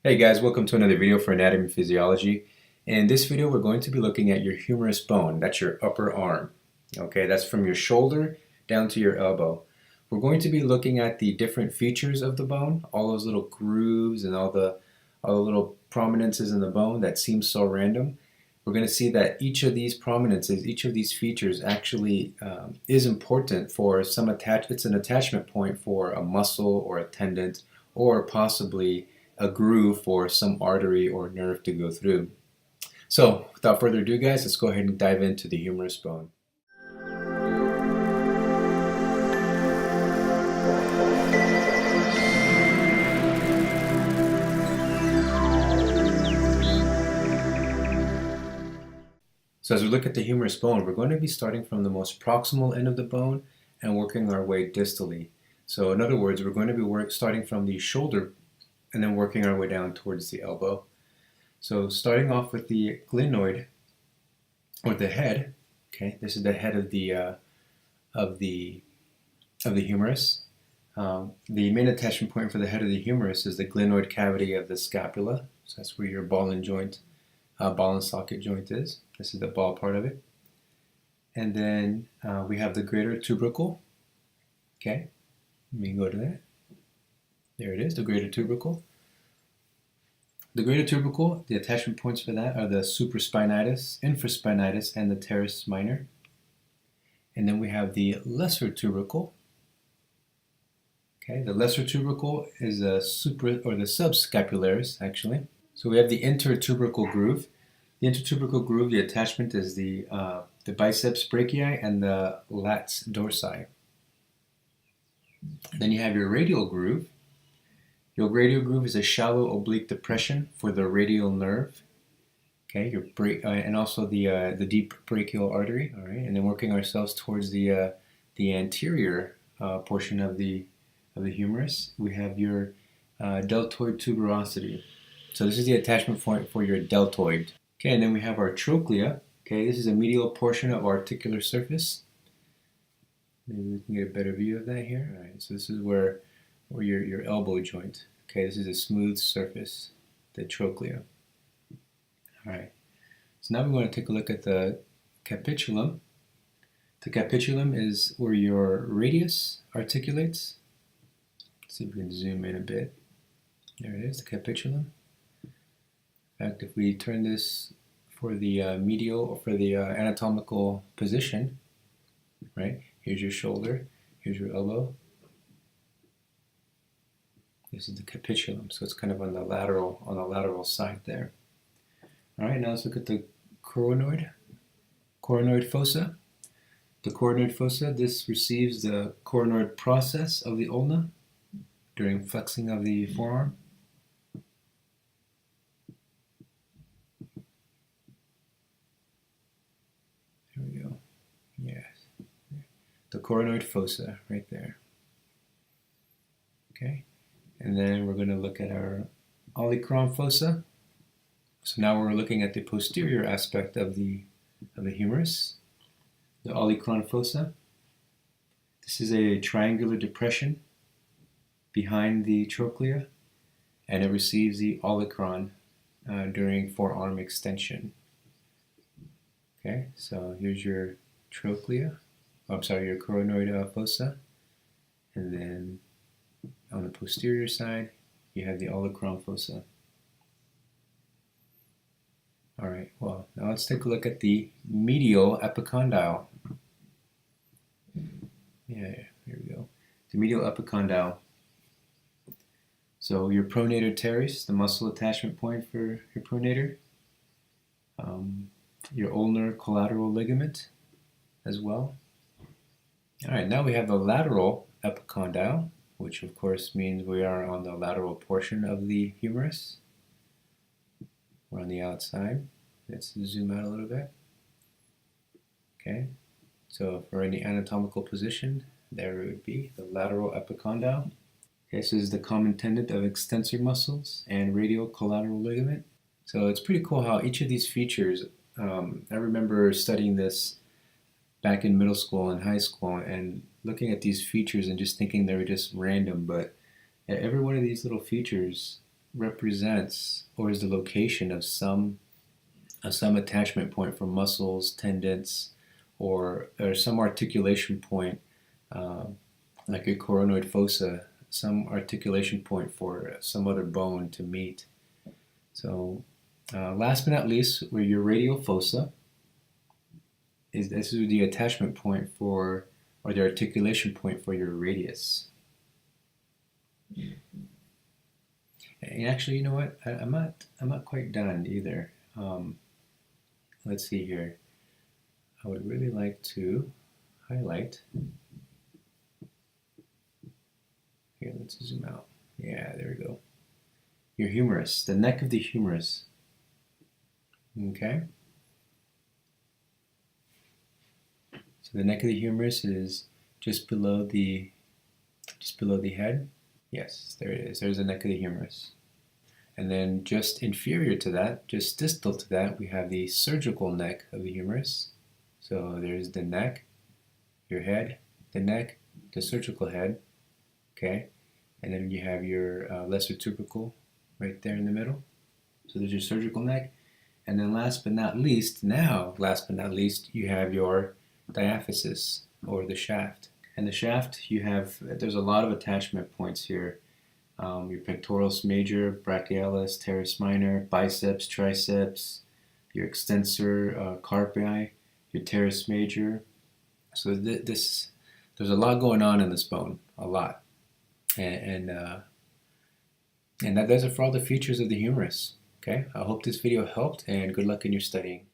Hey guys, welcome to another video for Anatomy and Physiology. In this video, we're going to be looking at your humerus bone. That's your upper arm. Okay, that's from your shoulder down to your elbow. We're going to be looking at the different features of the bone, all those little grooves and all the little prominences in the bone that seem so random. We're going to see that each of these prominences, each of these features actually is important for some it's an attachment point for a muscle or a tendon or possibly a groove for some artery or nerve to go through. So without further ado guys, let's go ahead and dive into the humerus bone. So as we look at the humerus bone, we're going to be starting from the most proximal end of the bone and working our way distally. So in other words, we're going to be starting from the shoulder and then working our way down towards the elbow. So starting off with the glenoid, or the head. Okay, this is the head of the humerus. The main attachment point for the head of the humerus is the glenoid cavity of the scapula. So that's where your ball and socket joint is. This is the ball part of it. And then we have the greater tubercle. Okay, let me go to that. There it is, the greater tubercle. The greater tubercle, the attachment points for that are the supraspinatus, infraspinatus, and the teres minor. And then we have the lesser tubercle. Okay, the lesser tubercle is the subscapularis, actually. So we have the intertubercle groove. The intertubercle groove, the attachment is the biceps brachii and the lats dorsi. Then you have your radial groove. Your radial groove is a shallow oblique depression for the radial nerve. Okay, and also the deep brachial artery. All right, and then working ourselves towards the anterior portion of the humerus, we have your deltoid tuberosity. So this is the attachment point for your deltoid. Okay, and then we have our trochlea. Okay, this is a medial portion of articular surface. Maybe we can get a better view of that here. All right, so this is where your elbow joint. Okay, this is a smooth surface, the trochlea. All right, so now we're going to take a look at the capitulum. The capitulum is where your radius articulates. Let's see if we can zoom in a bit. There it is, the capitulum. In fact, if we turn this for the medial or for the anatomical position, right? Here's your shoulder, here's your elbow. This is the capitulum, so it's kind of on the lateral side there. All right, now let's look at the coronoid fossa. The coronoid fossa, this receives the coronoid process of the ulna during flexing of the forearm. There we go. Yes. The coronoid fossa right there. Okay. And then we're going to look at our olecranon fossa. So now we're looking at the posterior aspect of the humerus, the olecranon fossa. This is a triangular depression behind the trochlea, and it receives the olecranon during forearm extension. Okay, so here's your trochlea. Your coronoid fossa, and then on the posterior side, you have the olecranon fossa. All right, well, now let's take a look at the medial epicondyle. Yeah, here we go. The medial epicondyle. So your pronator teres, the muscle attachment point for your pronator. Your ulnar collateral ligament as well. All right, now we have the lateral epicondyle, which of course means we are on the lateral portion of the humerus. We're on the outside. Let's zoom out a little bit. Okay, so for any anatomical position, there it would be the lateral epicondyle. Okay, so this is the common tendon of extensor muscles and radial collateral ligament. So it's pretty cool how each of these features, I remember studying this back in middle school and high school and looking at these features and just thinking they were just random, but every one of these little features represents or is the location of some attachment point for muscles, tendons, or some articulation point, like a coronoid fossa, some articulation point for some other bone to meet. So, last but not least, where your radial fossa is the attachment point for, or the articulation point for your radius. And actually, you know what? I'm not quite done either. Let's see here. I would really like to highlight. Here, let's zoom out. Yeah, there we go. Your humerus, the neck of the humerus. Okay. So the neck of the humerus is just below the head. Yes, there it is. There's the neck of the humerus. And then just inferior to that, just distal to that, we have the surgical neck of the humerus. So there's the neck, your head, the neck, the surgical head, okay? And then you have your lesser tubercle right there in the middle. So there's your surgical neck. And then last but not least, you have your diaphysis, or the shaft. And the shaft, there's a lot of attachment points here. Your pectoralis major, brachialis, teres minor, biceps, triceps, your extensor carpi, your teres major. So there's a lot going on in this bone, a lot. And that does it for all the features of the humerus. Okay, I hope this video helped, and good luck in your studying.